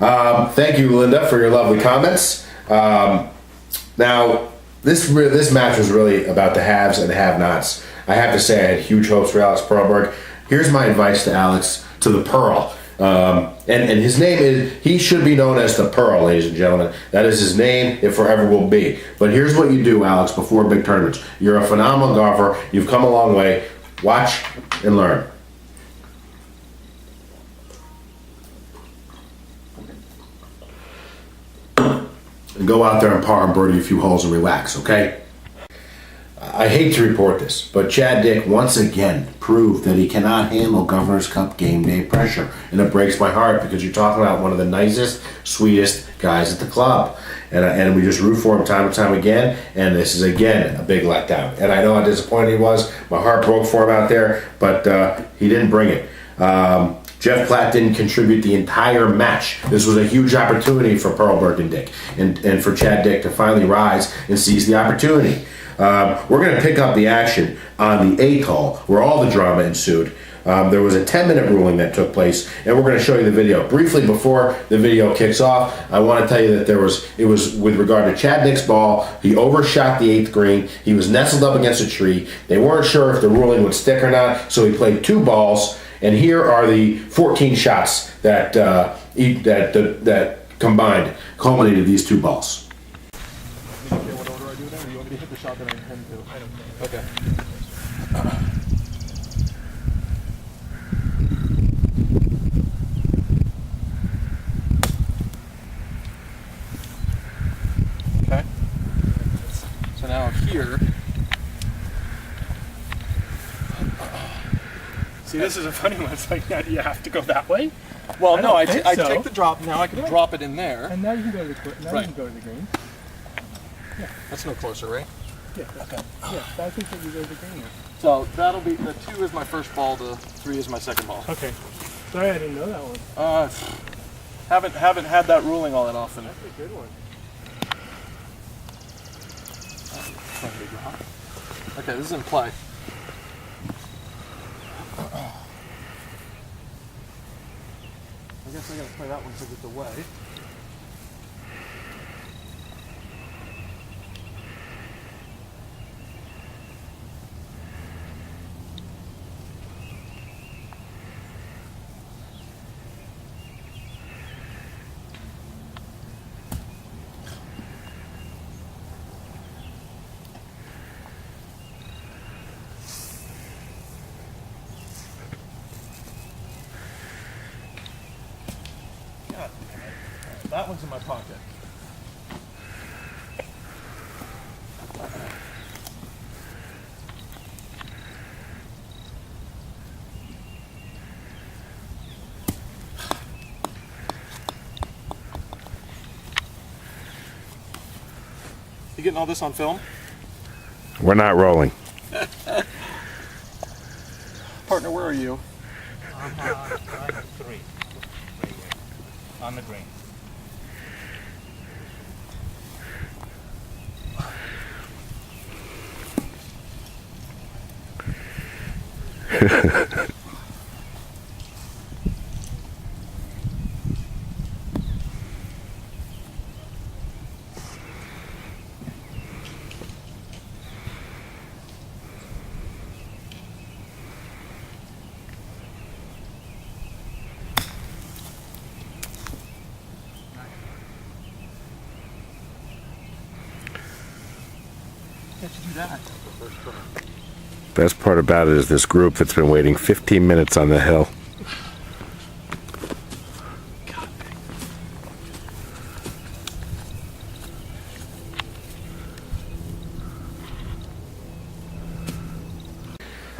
Thank you, Linda, for your lovely comments. Now, this match was really about the haves and the have-nots. I have to say I had huge hopes for Alex Perlberg. Here's my advice to Alex, to the Pearl. And his name is, he should be known as the Pearl, ladies and gentlemen. That is his name, it forever will be. But here's what you do, Alex, before big tournaments. You're a phenomenal golfer. You've come a long way. Watch and learn. And go out there and par and birdie a few holes and relax, okay? I hate to report this, but Chad Dick once again proved that he cannot handle Governor's Cup game day pressure. And it breaks my heart because you're talking about one of the nicest, sweetest guys at the club. And we just root for him time and time again, and this is again a big letdown. And I know how disappointed he was. My heart broke for him out there, but he didn't bring it. Jeff Platt didn't contribute the entire match. This was a huge opportunity for Perlberg and Dick, and for Chad Dick to finally rise and seize the opportunity. We're going to pick up the action on the 8th hole, where all the drama ensued. There was a 10-minute ruling that took place, and we're going to show you the video. Briefly, before the video kicks off, I want to tell you that it was with regard to Chad Dick's ball. He overshot the 8th green. He was nestled up against a tree. They weren't sure if the ruling would stick or not, so he played 2 balls. And here are the 14 shots that combined culminated these 2 balls. What order I do then? Or you want me to hit the shot that I intend to? I don't care. Okay. Okay. So now here. See, this is a funny one. It's like, you have to go that way? Well, no, I so. take the drop. Now I can drop it in there. And now you can go to the you can go to the green. Yeah. That's no closer, right? Yeah. Okay. Yeah, I think that you go to the green. So that'll be, the 2 is my first ball, the 3 is my second ball. Okay. Sorry, I didn't know that one. Haven't had that ruling all that often. That's a good one. Okay, this is in play. I guess I gotta play that one because it's away. That one's in my pocket. You getting all this on film? We're not rolling. Partner, where are you? I'm 3. On the green. How'd you do that? Best part about it is this group that's been waiting 15 minutes on the hill.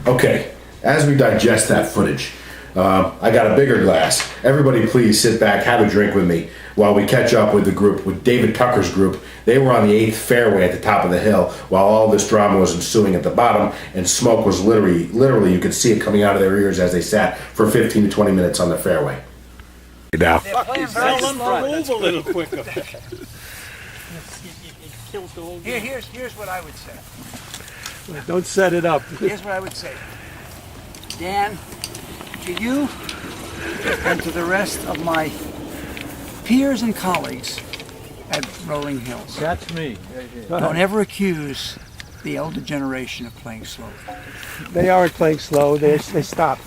Okay, as we digest that footage, I got a bigger glass. Everybody please sit back, have a drink with me while we catch up with the group, with David Tucker's group. They were on the 8th fairway at the top of the hill while all this drama was ensuing at the bottom, and smoke was literally you could see it coming out of their ears as they sat for 15 to 20 minutes on the fairway. Now, Move a little quicker. Here's what I would say. Don't set it up. Here's what I would say. Dan, to you and to the rest of my peers and colleagues at Rolling Hills, That's me. don't ever accuse the older generation of playing slow. They aren't playing slow. They stopped.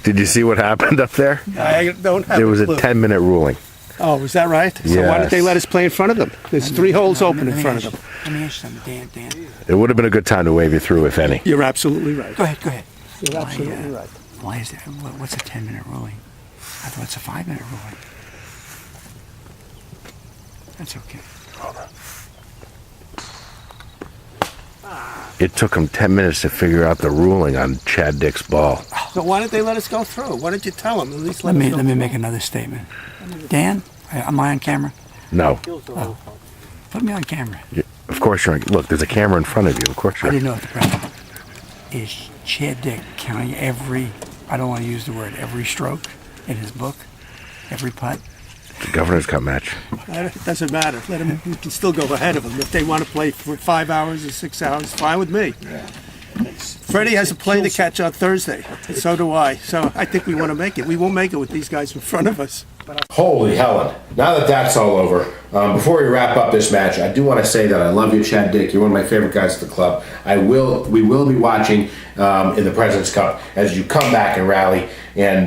Did you see what happened up there? I don't have There was a clue. 10-minute ruling. Oh, is that right? So why didn't they Yes. let us play in front of them? There's 3 holes open in front of them. Let me ask you something, Dan. It would have been a good time to wave you through, if any. You're absolutely right. Go ahead. You're absolutely right. Why is that? What's a 10-minute ruling? I thought it's a 5-minute ruling. That's okay. It took them 10 minutes to figure out the ruling on Chad Dick's ball. So why didn't they let us go through? Why didn't you tell them? At least Let us me go let me through. make another statement. Dan, am I on camera? No. Put me on camera. Of course you're on. Look, there's a camera in front of you. Of course I you're didn't know if the problem is Chad Dick counting every, I don't want to use the word, every stroke in his book, every putt. the Governor's Cup match. It doesn't matter. Let them. We can still go ahead of them if they want to play for 5 hours or 6 hours. Fine with me. Freddie has a plane to catch on Thursday. And so do I. So I think we want to make it. We won't make it with these guys in front of us. Holy Helen. Now that that's all over, before we wrap up this match, I do want to say that I love you, Chad Dick. You're one of my favorite guys at the club. We will be watching in the President's Cup as you come back and rally and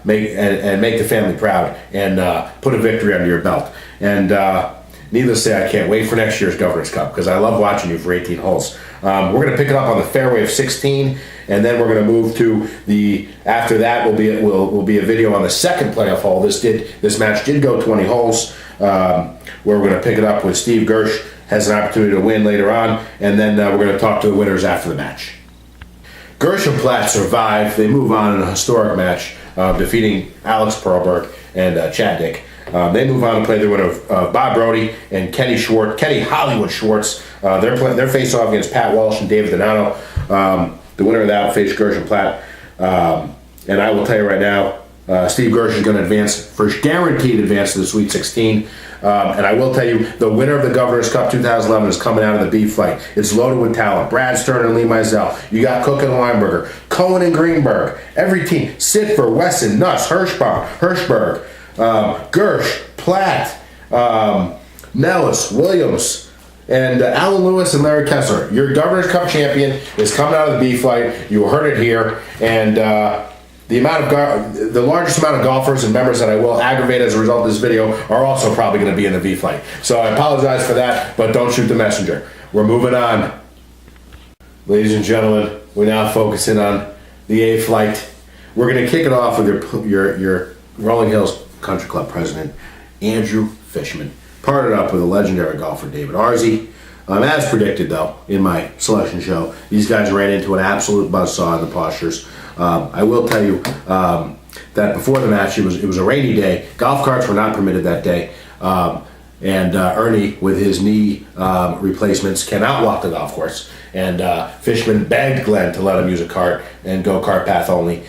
make the family proud and put a victory under your belt. And needless to say, I can't wait for next year's Governor's Cup because I love watching you for 18 holes. We're going to pick it up on the fairway of 16, and then we're going to move to the. After that will be a video on the second playoff hole. This match did go 20 holes, where we're going to pick it up with Steve Gersh has an opportunity to win later on, and then we're going to talk to the winners after the match. Gersh and Platt survive. They move on in a historic match, defeating Alex Perlberg and Chad Dick. They move on to play the winner of Bob Brody and Kenny Hollywood Schwartz. They're face off against Pat Walsh and David Donato. The winner of that will face Gersh and Platt. And I will tell you right now, Steve Gersh is going to advance, guaranteed advance to the Sweet 16. And I will tell you, the winner of the Governor's Cup 2011 is coming out of the B fight. It's loaded with talent. Brad Stern and Lee Mizell. You got Cook and Weinberger, Cohen and Greenberg. Every team. Sitfer, Wesson, Nuss, Hirschberg, Gersh, Platt, Nellis, Williams, and Alan Lewis and Larry Kessler. Your Governor's Cup champion is coming out of the B fight. You heard it here. And the largest amount of golfers and members that I will aggravate as a result of this video are also probably going to be in the V fight. So I apologize for that, but don't shoot the messenger. We're moving on. Ladies and gentlemen, we're now focusing on the A flight. We're going to kick it off with your Rolling Hills Country Club president, Andrew Fishman. Partnered up with a legendary golfer, David Arzi. As predicted, though, in my selection show, these guys ran into an absolute buzzsaw in the postures. I will tell you that before the match, it was a rainy day. Golf carts were not permitted that day. And Ernie, with his knee replacements, cannot walk the golf course. And Fishman begged Glenn to let him use a cart and go cart path only.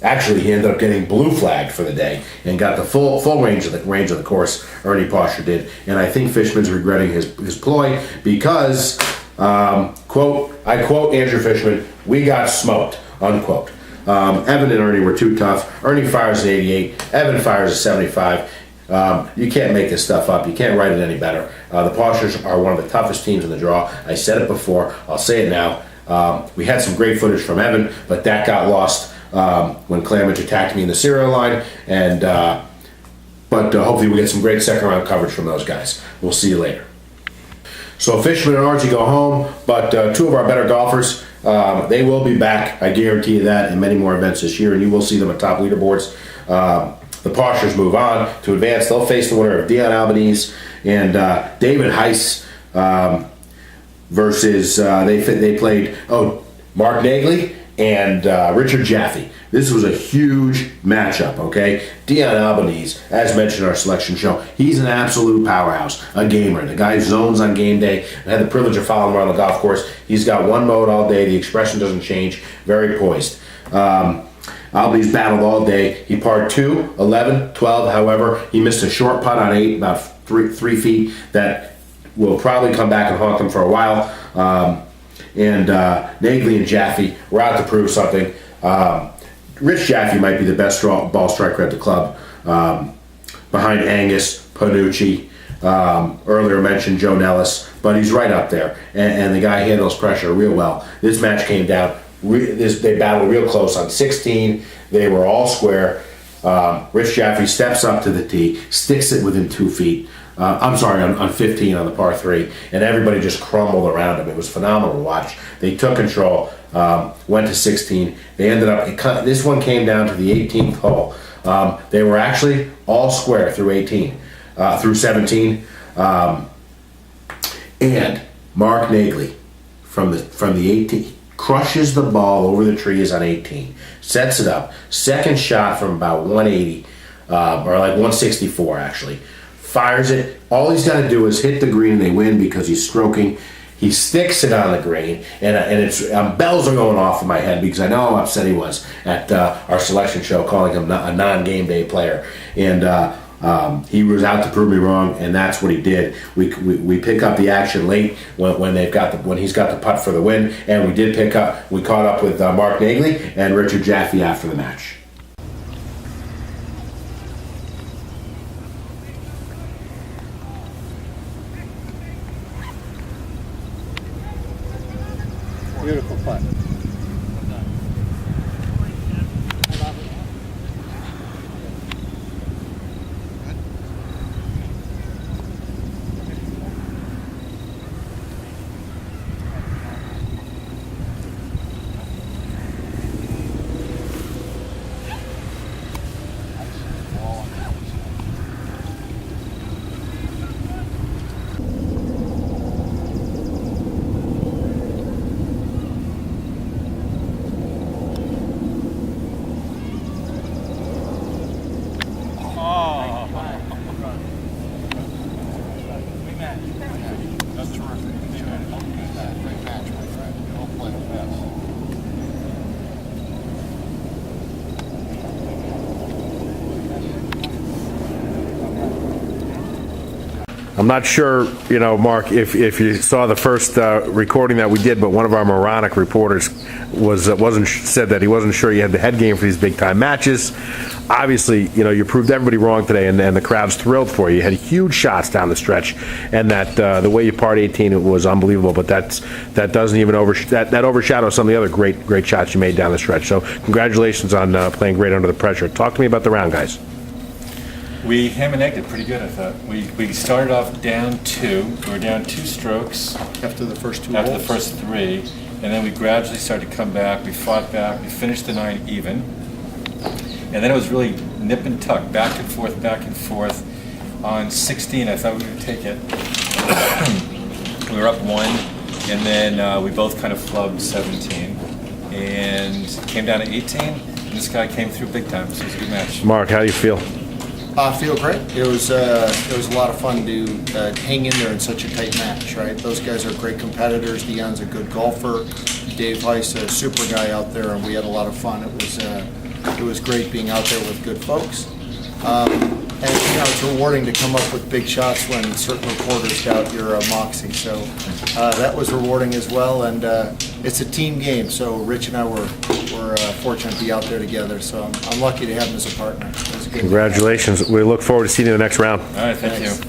Actually, he ended up getting blue flagged for the day and got the full range of the course. Ernie Posher did, and I think Fishman's regretting his ploy because, I quote Andrew Fishman, "We got smoked," unquote. Evan and Ernie were too tough. Ernie fires an 88. Evan fires a 75. You can't make this stuff up. You can't write it any better. The Poshers are one of the toughest teams in the draw. I said it before. I'll say it now. We had some great footage from Evan, but that got lost when Clamage attacked me in the serial line. But hopefully we'll get some great second round coverage from those guys. We'll see you later. So Fishman and Archie go home, but two of our better golfers, they will be back. I guarantee you that in many more events this year, and you will see them at top leaderboards. The Poshers move on to advance. They'll face the winner of Dion Albanese and David Heiss versus they played Mark Nagley and Richard Jaffe. This was a huge matchup, okay? Dion Albanese, as mentioned in our selection show, he's an absolute powerhouse, a gamer. The guy zones on game day. I had the privilege of following him around the golf course. He's got one mode all day. The expression doesn't change. Very poised. Albanese battled all day. He parred 2, 11, 12. However, he missed a short putt on 8, about 3 feet, that will probably come back and haunt him for a while. Nagley and Jaffe were out to prove something. Rich Jaffe might be the best ball striker at the club. behind Angus, Panucci, earlier mentioned Joe Nellis, but he's right up there, and the guy handles pressure real well. This match came down, they battled real close on 16, they were all square. Rich Jaffe steps up to the tee, sticks it within 2 feet. On 15 on the par 3, and everybody just crumbled around him. It was phenomenal to watch. They took control, went to 16. They ended up, this one came down to the 18th hole. They were actually all square through 17. And Mark Nagley from the 18 crushes the ball over the trees on 18, sets it up. Second shot from about 180, or like 164 actually. Fires it. All he's got to do is hit the green and they win because he's stroking. He sticks it on the green, and it's bells are going off in my head because I know how upset he was at our selection show, calling him a non-game day player, and he was out to prove me wrong, and that's what he did. We pick up the action late when he's got the putt for the win, and we caught up with Mark Nagley and Richard Jaffe after the match. Beautiful putt. I'm not sure, Mark, if you saw the first recording that we did, but one of our moronic reporters said that he wasn't sure you had the head game for these big time matches. Obviously, you proved everybody wrong today, and the crowd's thrilled for you. You had huge shots down the stretch, and that the way you parred 18 was unbelievable. But that doesn't even that overshadows some of the other great shots you made down the stretch. So congratulations on playing great under the pressure. Talk to me about the round, guys. We ham and egged it pretty good, I thought. We started off down 2. We were down 2 strokes After the first two after holes. the first 3, and then we gradually started to come back. We fought back. We finished the 9 even, and then it was really nip and tuck, back and forth, back and forth. On 16, I thought we would take it. We were up 1, and then we both kind of flubbed 17, and came down to 18. And this guy came through big time, so it was a good match. Mark, how do you feel? I feel great. It was a lot of fun to hang in there in such a tight match, right? Those guys are great competitors. Dion's a good golfer. Dave Heiss, a super guy out there, and we had a lot of fun. It was great being out there with good folks. And it's rewarding to come up with big shots when certain reporters doubt your moxie. So that was rewarding as well. And it's a team game. So Rich and I were fortunate to be out there together. So I'm lucky to have him as a partner. It was a good Congratulations. We look forward to seeing you in the next round. All right, thank you.